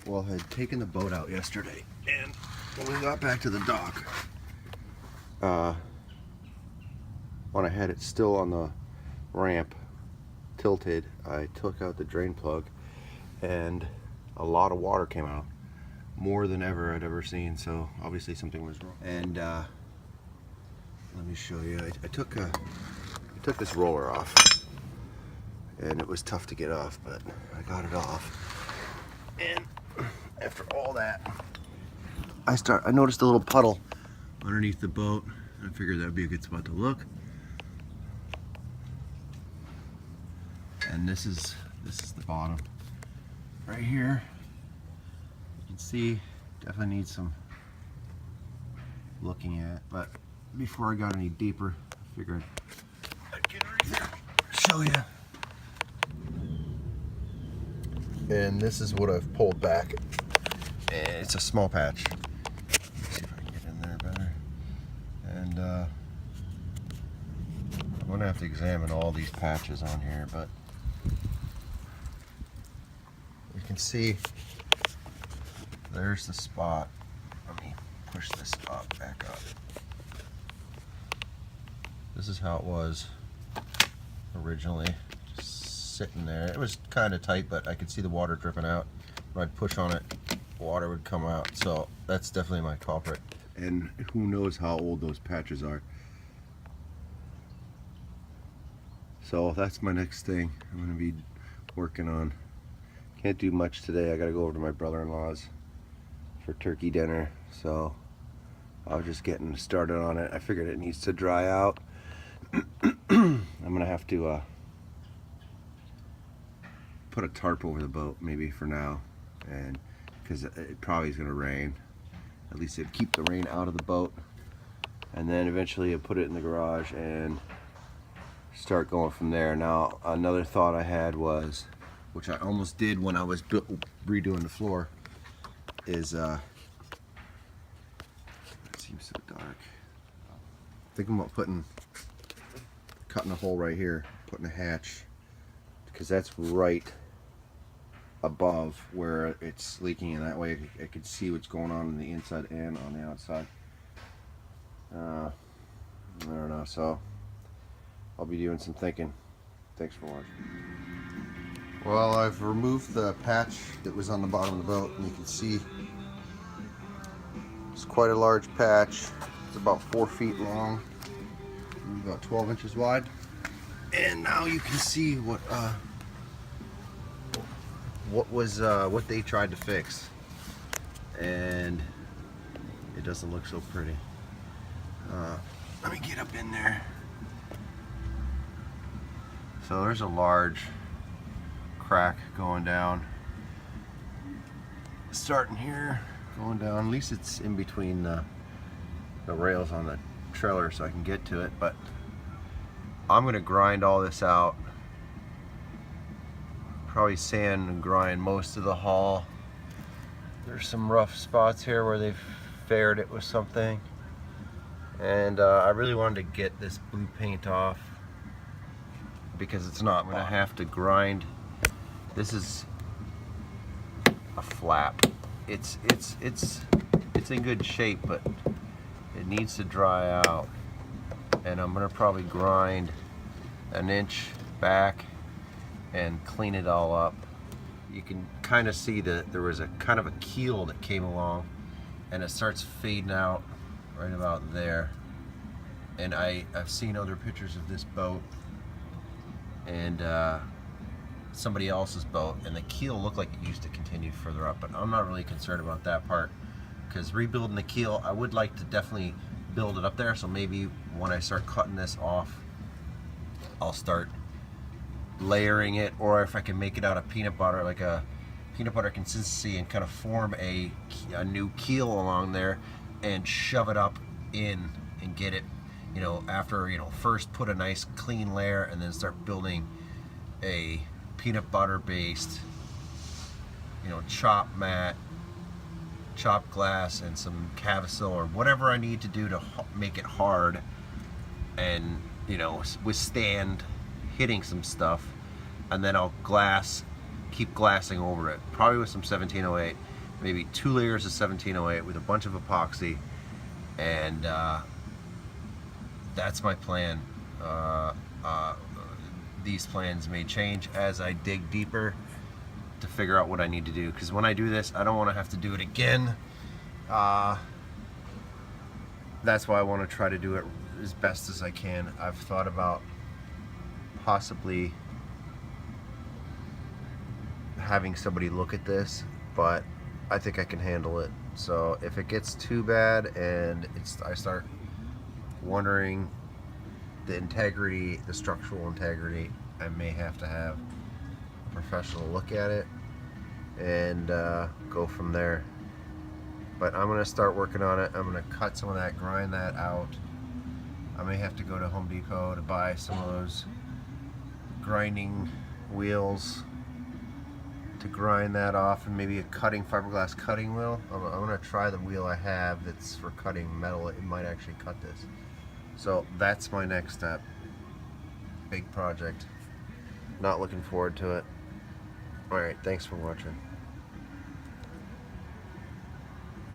Well, I had taken the boat out yesterday, and when we got back to the dock, when I had it still on the ramp, tilted, I took out the drain plug, and a lot of water came out. More than ever I'd ever seen, so obviously something was wrong. And let me show you. I took this roller off, and it was tough to get off, but I got it off. And after all that, I noticed a little puddle underneath the boat. I figured that would be a good spot to look. And this is the bottom right here. You can see definitely needs some looking at, but before I got any deeper, I figured I'd get right there, show you. And this is what I've pulled back. And it's a small patch. Let's see if I can get in there better. And I'm gonna have to examine all these patches on here, but you can see there's the spot. Let me push this spot back up. This is how it was originally, just sitting there. It was kind of tight, but I could see the water dripping out. When I'd push on it, water would come out. So that's definitely my culprit. And who knows how old those patches are. So that's my next thing I'm going to be working on. Can't do much today. I got to go over to my brother-in-law's for turkey dinner. So I was just getting started on it. I figured it needs to dry out. I'm going to have to put a tarp over the boat maybe for now, and because it probably is going to rain. At least it'd keep the rain out of the boat, and then eventually I'll put it in the garage and start going from there. Now another thought I had was, which I almost did when I was redoing the floor, is it seems so dark. Thinking about cutting a hole right here, putting a hatch, because that's right above where it's leaking, and that way I could see what's going on the inside and on the outside. I don't know, so I'll be doing some thinking. Thanks for watching. Well, I've removed the patch that was on the bottom of the boat, and you can see it's quite a large patch. It's about 4 feet long, about 12 inches wide. And now you can see what they tried to fix, and it doesn't look so pretty. Let me get up in there. So there's a large crack going down, starting here, going down. At least it's in between the rails on the trailer so I can get to it, but I'm gonna grind all this out. Probably sand and grind most of the hull. There's some rough spots here where they've fared it with something, and I really wanted to get this blue paint off because it's not. I'm gonna have to grind. This is a flap. It's in good shape, but it needs to dry out, and I'm gonna probably grind an inch back and clean it all up. You can kind of see that there was a kind of a keel that came along, and it starts fading out right about there. And I've seen other pictures of this boat and somebody else's boat, and the keel looked like it used to continue further up, but I'm not really concerned about that part, because rebuilding the keel, I would like to definitely build it up there. So maybe when I start cutting this off, I'll start layering it, or if I can make it out of peanut butter, like a peanut butter consistency, and kind of form a new keel along there and shove it up in and get it, you know, after, you know, first put a nice clean layer and then start building a peanut butter based, you know, chop mat, chop glass, and some Cavasil or whatever I need to do to make it hard and, you know, withstand hitting some stuff. And then I'll keep glassing over it, probably with some 1708, maybe 2 layers of 1708 with a bunch of epoxy, and that's my plan. These plans may change as I dig deeper to figure out what I need to do, because when I do this, I don't want to have to do it again. That's why I want to try to do it as best as I can. I've thought about possibly having somebody look at this, but I think I can handle it. So if it gets too bad and I start wondering the integrity, the structural integrity, I may have to have a professional look at it and go from there. But I'm gonna start working on it. I'm gonna cut some of that, grind that out. I may have to go to Home Depot to buy some of those grinding wheels to grind that off, and maybe a fiberglass cutting wheel. I'm gonna try the wheel I have that's for cutting metal. It might actually cut this. So that's my next step. Big project. Not looking forward to it. Alright, thanks for watching.